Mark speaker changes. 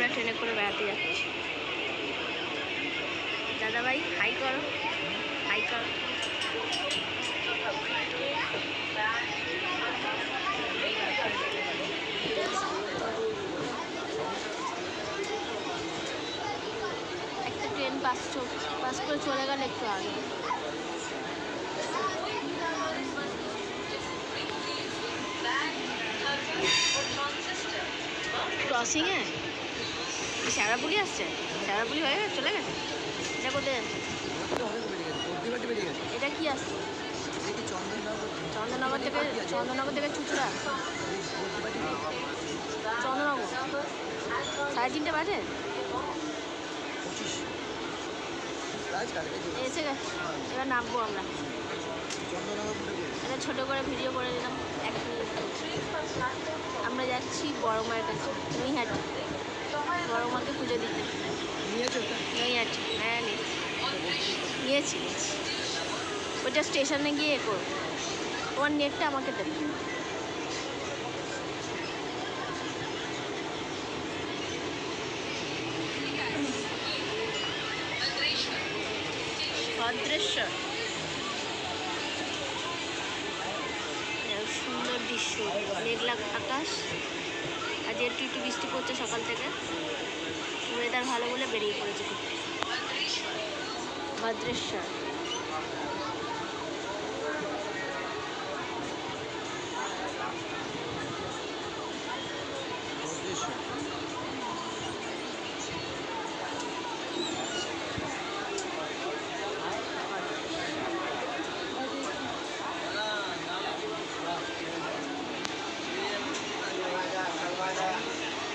Speaker 1: আমরা ট্রেনে করে বেড়াতে যাচ্ছি। দাদা ভাই হাই করো, হাই করো। একটা ট্রেন পাস করে চলে গেল একটু আগে। ক্রসিংয়ে শ্যাওড়াপুলি আসছে, শ্যাওড়াপুলি হয়ে গেছে, চলে গেছে। এটা কোথায় যাচ্ছে? এটা কি আসছে? চন্দননগর থেকে চুচড়া। চন্দননগর 3:30 বাজে এসে গেছে। এবার নামবো আমরা। এটা ছোটো করে ভিডিও করে দিলাম 1 মিনিট। আমরা যাচ্ছি বড় মায়ের কাছে, নৈহাটি। বড় মাকে পুজো দিতে। নৈহাটি, হ্যাঁ নিয়েছি। ওইটা স্টেশনে গিয়ে এ করবো। তোমার নেটটা আমাকে দেবে। ভদ্রেশ্বর সুন্দর দৃশ্য, মেঘলা আকাশ। আজ একটু বৃষ্টি পড়ছে সকাল থেকে। ওয়েদার ভালো বলে বেরিয়ে পড়েছে ভদ্রেশ্বর।